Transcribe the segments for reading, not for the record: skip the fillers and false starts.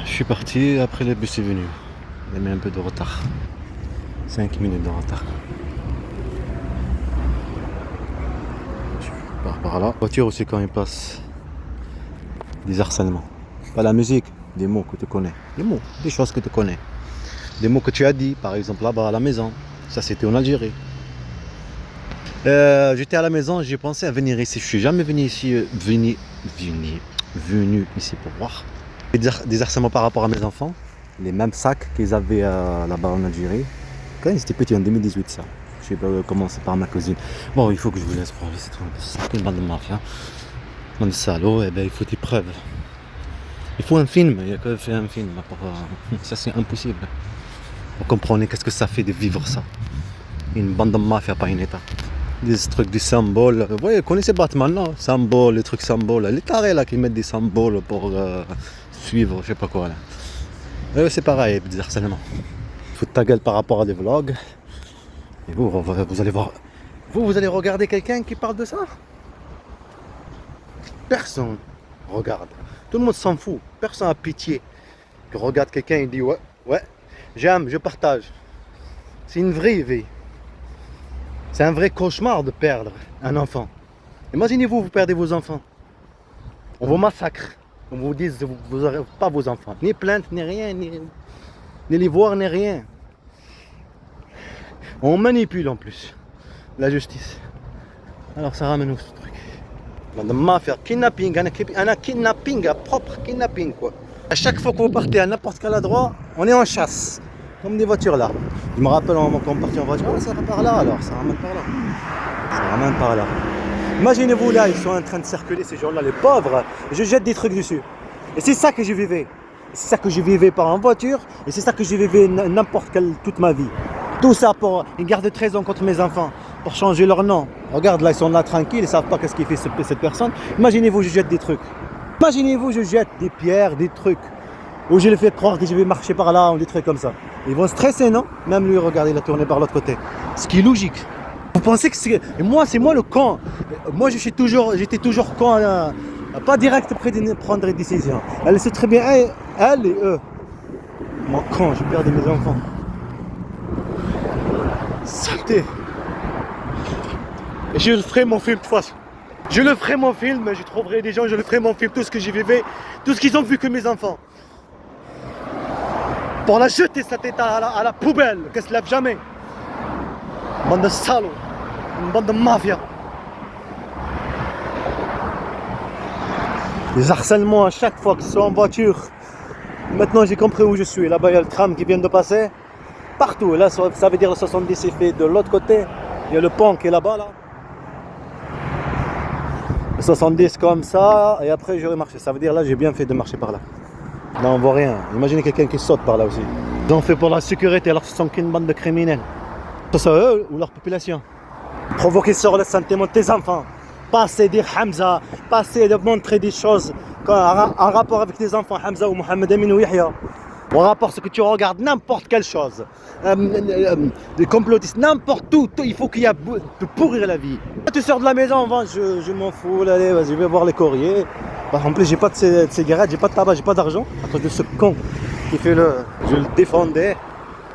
Je suis parti, après le bus est venu. Il a mis un peu de retard. 5 minutes de retard. Je pars par là. La voiture aussi quand il passe. Des harcèlements. Pas la musique, des mots que tu connais. Des mots, des choses que tu connais. Des mots que tu as dit, par exemple là-bas à la maison. Ça c'était en Algérie. J'étais à la maison, j'ai pensé à venir ici. Je suis jamais venu ici, venu ici pour voir. Des harcèlements par rapport à mes enfants. Les mêmes sacs qu'ils avaient là-bas en Algérie. Quand ils étaient petits en 2018 ça. Je sais pas comment c'est par ma cousine. Bon, il faut que je vous laisse prendre. C'est une bande de mafia. Bande de salauds, et ben il faut des preuves. Il faut un film, il n'y a que faire un film. Ça c'est impossible. Vous comprenez qu'est-ce que ça fait de vivre ça. Une bande de mafia, pas une état. Des trucs, des symboles. Vous voyez, vous connaissez Batman, non? Symboles, les trucs symboles. Les tarés là qui mettent des symboles pour suivre, je sais pas quoi là. C'est pareil, des harcèlements. Faut ta gueule par rapport à des vlogs. Et vous allez voir. Vous allez regarder quelqu'un qui parle de ça? Personne regarde. Tout le monde s'en fout. Personne a pitié. Que regarde quelqu'un et dit ouais, j'aime, je partage. C'est une vraie vie. C'est un vrai cauchemar de perdre un enfant. Imaginez-vous, vous perdez vos enfants. On vous massacre. On vous dit vous n'aurez pas vos enfants. Ni plainte, ni rien, ni les voir, ni rien. On manipule en plus la justice. Alors ça ramène où ce truc? La mafia, kidnapping, un kidnapping, un propre kidnapping quoi. À chaque fois que vous partez à n'importe quel endroit, on est en chasse. Comme des voitures là. Je me rappelle quand on partit en voiture, ça va par là alors, ça ramène par là. Ça ramène par là. Imaginez-vous là, ils sont en train de circuler ces gens-là, les pauvres, et je jette des trucs dessus. Et c'est ça que je vivais. C'est ça que je vivais par en voiture, et c'est ça que je vivais n'importe quelle toute ma vie. Tout ça pour une garde de 13 ans contre mes enfants, pour changer leur nom. Regarde là, ils sont là tranquilles, ils ne savent pas qu'est-ce qu'il fait cette personne. Imaginez-vous, je jette des trucs. Imaginez-vous, je jette des pierres, des trucs. Ou je les fais croire que je vais marcher par là, ou des trucs comme ça. Ils vont stresser, non? Même lui, regardez, il a tourné par l'autre côté. Ce qui est logique. Vous pensez que c'est... Et moi, c'est moi le con. Moi, j'étais toujours con, pas direct près de prendre des décisions. Elle sait très bien, elle et eux. Moi, con, je perds mes enfants. Saleté. Et je le ferai mon film de toute façon. Je le ferai mon film, je trouverai des gens, je le ferai mon film, tout ce que j'ai vécu, tout ce qu'ils ont vu que mes enfants. Pour la jeter cette état à la poubelle, qu'elle se lève jamais. Une bande de salauds, une bande de mafia. Les harcèlements à chaque fois que je suis en voiture. Maintenant j'ai compris où je suis. Là-bas il y a le tram qui vient de passer. Partout, là ça veut dire le 70 c'est fait de l'autre côté. Il y a le pont qui est là-bas là. Le 70 comme ça, et après j'aurais marché. Ça veut dire là j'ai bien fait de marcher par là. Là on voit rien. Imaginez quelqu'un qui saute par là aussi. Ils ont fait pour la sécurité alors ce sont qu'une bande de criminels. Que ce soit eux ou leur population. Provoquer sur le sentiment de tes enfants. Pas assez dire Hamza, pas assez de montrer des choses en rapport avec tes enfants Hamza ou Mohamed Amin ou Yahya. En rapport ce que tu regardes, n'importe quelle chose. Des complotistes, n'importe tout, il faut qu'il y ait de pourrir la vie. Tu sors de la maison, je m'en fous, allez, vas-y, je vais voir les courriers. En plus, j'ai pas de cigarettes, j'ai pas de tabac, j'ai pas d'argent. À cause de ce con qui fait je le défendais.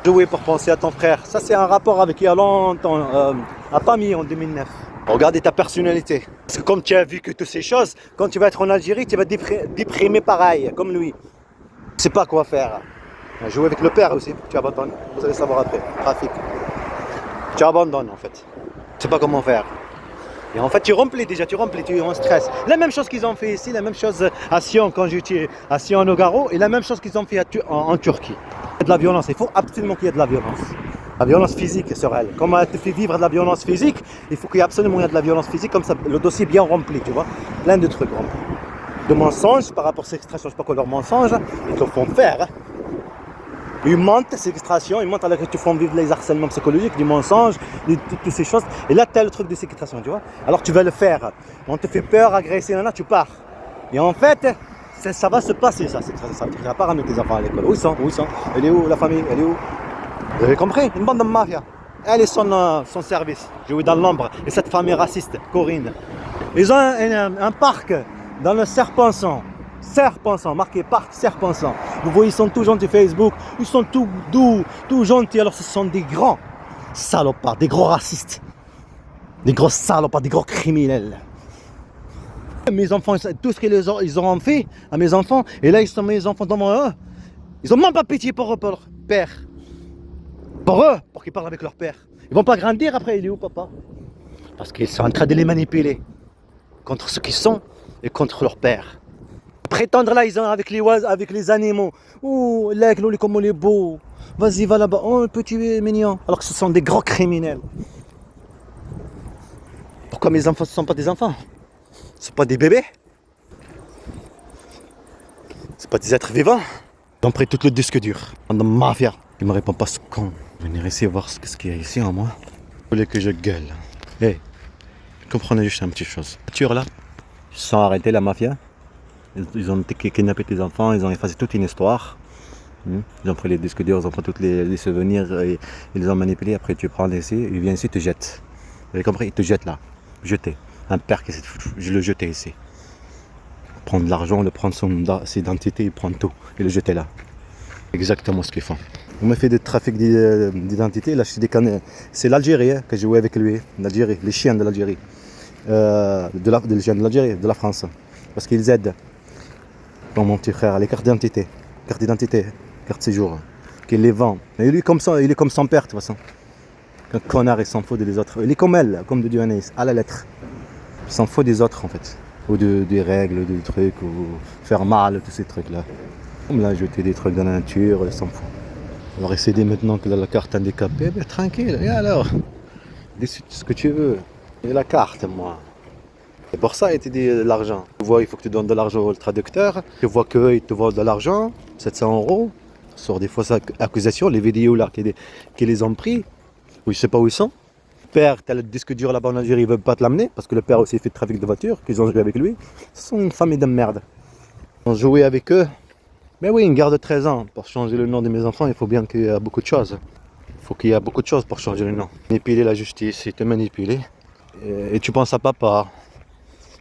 Jouer pour penser à ton frère. Ça, c'est un rapport avec il y a longtemps, à Pami en 2009. Regardez ta personnalité. Parce que comme tu as vu que toutes ces choses, quand tu vas être en Algérie, tu vas déprimer pareil, comme lui. Tu sais pas quoi faire. Jouer avec le père aussi, tu abandonnes. Vous allez savoir après. Trafic. Tu abandonnes en fait. Tu sais pas comment faire. Et en fait, tu remplis, tu es en stress. La même chose qu'ils ont fait ici, la même chose à Sion, quand j'étais à Sion au Garo, et la même chose qu'ils ont fait en Turquie. Il y a de la violence, il faut absolument qu'il y ait de la violence. La violence physique sur elle. Comme elle te fait vivre de la violence physique, il faut qu'il y ait absolument de la violence physique, comme ça, le dossier bien rempli, tu vois. Plein de trucs remplis. De mensonges, par rapport à ces extractions, je sais pas quoi leurs mensonges, ils te font faire. Ils mentent, ces extractions, ils mentent alors que tu font vivre les harcèlements psychologiques, du mensonge, toutes ces choses. Et là, tu as le truc de séquestration, tu vois. Alors tu vas le faire. On te fait peur, agresser, là, tu pars. Et en fait, ça va se passer, ça. Tu ne vas pas ramener tes enfants à l'école. Où ils sont? Elle est où, la famille? Elle est où? Vous avez compris? Une bande de mafia. Elle est son service. Jouer dans l'ombre. Et cette famille raciste, Corinne. Ils ont un parc dans le Serpenson. Serpent-sang, marqué Parc Serpent-sang. Vous voyez, ils sont tout gentils Facebook, ils sont tout doux, tout gentils, alors ce sont des grands salopards, des gros racistes, des gros salopards, des gros criminels. Mes enfants, tout ce qu'ils auront fait à mes enfants, et là ils sont mes enfants devant eux, ils ont même pas pitié pour eux, pour leur père. Pour eux, pour qu'ils parlent avec leur père. Ils vont pas grandir après, il est où papa? Parce qu'ils sont en train de les manipuler contre ce qu'ils sont et contre leur père. Prétendre là, ils sont avec les oiseaux, avec les animaux. Oh, l'aigle, comme on est beau. Vas-y, va là-bas. Oh, le petit mignon. Alors que ce sont des gros criminels. Pourquoi mes enfants ne sont pas des enfants? Ce ne sont pas des bébés? Ce ne sont pas des êtres vivants? Ils ont pris tout le disque dur. Dans mafia. Il ne me répond pas ce con. Je vais venir ici voir ce qu'il y a ici en moi. Vous voulez que je gueule? Hé, hey, comprenez juste une petite chose. La voiture là, ils se sont arrêtés la mafia. Ils ont kidnappé tes enfants, ils ont effacé toute une histoire. Ils ont pris les disques durs, ils ont pris tous les souvenirs et ils les ont manipulés. Après tu prends ici, ils viennent ici, ils te jettent. Vous avez compris? Ils te jettent là. Jeter. Un père qui s'est foutu, je le jetais ici. Prendre l'argent, le prendre ses identités, il prend tout et le jeter là. Exactement ce qu'ils font. On m'a fait des trafics d'identité, là c'est des canets. C'est l'Algérie hein, que j'ai joué avec lui, l'Algérie, les chiens de l'Algérie. Les chiens de l'Algérie, de la France. Parce qu'ils aident. Bon, mon petit frère, les cartes d'identité, carte séjour, qu'il les vend. Et lui, comme ça, il est comme son père, de toute façon. Un connard, il s'en fout des autres. Il est comme elle, comme de Dionys, à la lettre. Il s'en fout des autres, en fait. Ou des règles, des trucs, ou faire mal, tous ces trucs-là. Comme là, jeter des trucs dans la nature, il s'en fout. Alors, essayer maintenant que la carte handicapée, ben, tranquille, et alors décide ce que tu veux. Et la carte, moi. C'est pour ça qu'il te dit de l'argent. Tu vois, il faut que tu donnes de l'argent au traducteur. Tu vois qu'ils te volent de l'argent, 700 €. Sur des fausses accusations, les vidéos là qui les ont pris. Oui, je sais pas où ils sont. Le père, tu as le disque dur là-bas en Algérie, ils ne veulent pas te l'amener parce que le père aussi fait de trafic de voitures, qu'ils ont joué avec lui. Ce sont une famille de merde. Ils ont joué avec eux. Mais oui, une garde de 13 ans. Pour changer le nom de mes enfants, il faut bien qu'il y ait beaucoup de choses. Il faut qu'il y ait beaucoup de choses pour changer le nom. Manipuler la justice, c'est te manipuler. Et tu penses à papa.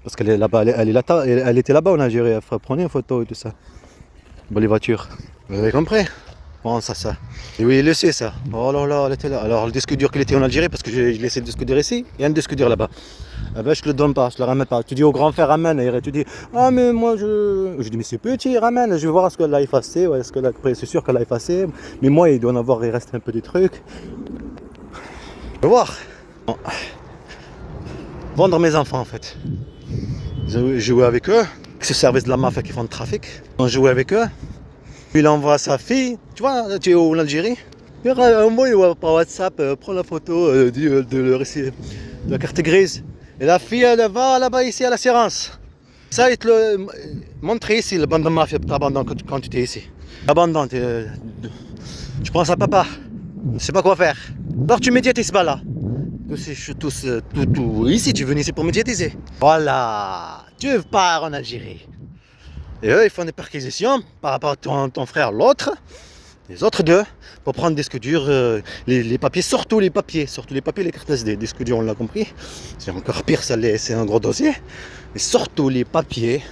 Parce qu'elle est là-bas, elle était là-bas en Algérie, elle prenait une photo et tout ça. Bon, les voitures. Vous avez compris? Bon, ça. Et oui, il le sait ça. Oh là là, elle était là. Alors le disque dur qu'il était en Algérie, parce que j'ai laissé le disque dur ici, il y a un disque dur là-bas. Eh ben, je te le donne pas, je le ramène pas. Tu dis au grand frère, ramène. Et tu dis, ah mais moi je dis, mais c'est petit, ramène. Je vais voir ce qu'elle a effacé. Ouais, c'est sûr qu'elle a effacé. Mais moi, il doit en avoir, il reste un peu des trucs. Je vais voir. Bon. Vendre mes enfants en fait. J'ai joué avec eux, ce service de la mafia qui font le trafic. On jouait avec eux. Il envoie sa fille, tu vois, tu es en Algérie. Il envoie par WhatsApp, prend la photo de la carte grise. Et la fille, elle va là-bas ici à l'assurance. Ça, il te le montre ici, le bande de mafia t'abandonne quand tu es ici. T'abandonnes, tu prends ça papa, tu sais pas quoi faire. Alors tu médiatises pas là. Tout ici, tu es venu ici pour médiatiser. Voilà, tu pars en Algérie. Et eux, ils font des perquisitions par rapport à ton frère, l'autre, les autres deux, pour prendre des disques durs, les papiers, surtout les papiers, les cartes SD, disques durs, on l'a compris. C'est encore pire, c'est un gros dossier. Et surtout les papiers,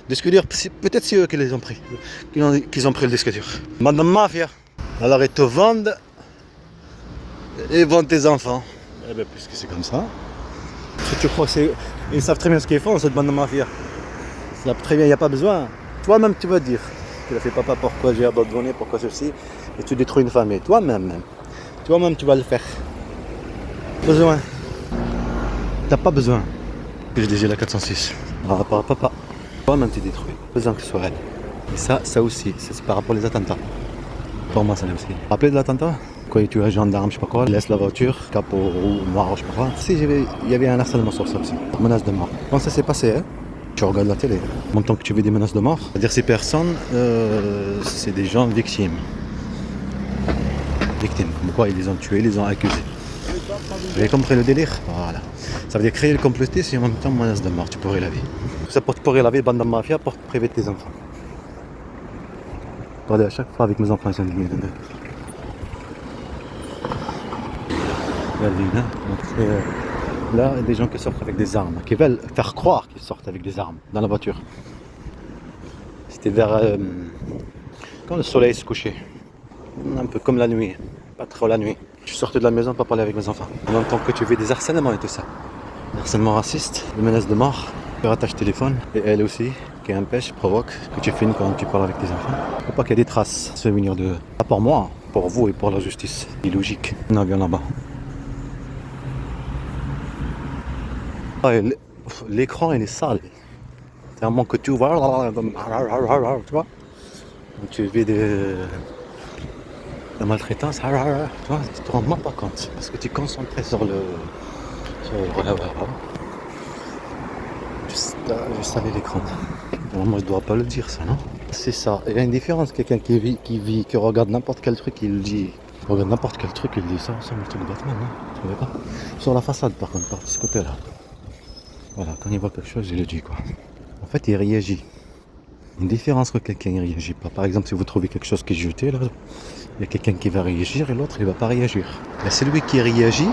disques durs, peut-être c'est eux qui les ont pris, qu'ils ont pris le disque dur. Madame Mafia, alors ils te vendent, et vendent tes enfants. Eh bien, puisque c'est comme ça. Si tu crois ils savent très bien ce qu'ils font, cette bande de mafia. Ils savent très bien, il n'y a pas besoin. Toi-même, tu vas dire. Tu l'as fait papa, pourquoi j'ai abandonné, pourquoi ceci. Et tu détruis une famille. Toi-même, tu vas le faire. Besoin. T'as pas besoin. Que je disais la 406. Par rapport à papa. Toi-même, tu détruis. Besoin que ce soit elle. Et ça aussi, c'est par rapport aux attentats. Pour moi, ça l'est aussi. Rappelez de l'attentat? Quand il tue un gendarme, je sais pas quoi, laisse la voiture, capot noir, je sais pas quoi. Si, il y avait un harcèlement sur ça aussi, menace de mort. Quand ça s'est passé, hein, tu regardes la télé, en même temps que tu veux des menaces de mort, c'est-à-dire ces personnes, c'est des gens victimes. Comme quoi ils les ont tués, ils les ont accusés. Vous avez compris le délire? Voilà. Ça veut dire créer le complotisme et en même temps menace de mort, tu pourrais la vie. Tout ça pour te pourrir la vie, bande de mafia, pour te priver de tes enfants. Regardez, à chaque fois avec mes enfants, ils sont venus. Là, il y a des gens qui sortent avec des armes, qui veulent faire croire qu'ils sortent avec des armes dans la voiture. C'était vers quand le soleil se couchait. Un peu comme la nuit, pas trop la nuit. Je sortais de la maison pour parler avec mes enfants. En même temps que tu fais des harcèlements et tout ça. Harcèlement raciste, des menaces de mort. Tu rattaches téléphone, et elle aussi, qui empêche, provoque, que tu filmes quand tu parles avec tes enfants. Faut pas qu'il y ait des traces se venir de... Pas pour moi, pour vous et pour la justice. C'est illogique. Un avion là-bas. L'écran il est sale. C'est un moment que tu vois, tu vois. Tu vis de la maltraitance, tu vois, tu te rends même pas compte. Parce que tu es concentré sur le... Je savais l'écran. Moi je dois pas le dire ça, non? C'est ça. Il y a une différence. Quelqu'un qui regarde n'importe quel truc, il le dit. Il regarde n'importe quel truc, il dit ça ressemble au truc de Batman, non? Tu trouvais pas? Sur la façade par contre, par ce côté-là. Voilà, quand il voit quelque chose, il le dit quoi. En fait, il réagit. Une différence que quelqu'un ne réagit pas. Par exemple, si vous trouvez quelque chose qui est jeté, là, il y a quelqu'un qui va réagir et l'autre il va pas réagir. Et celui qui réagit,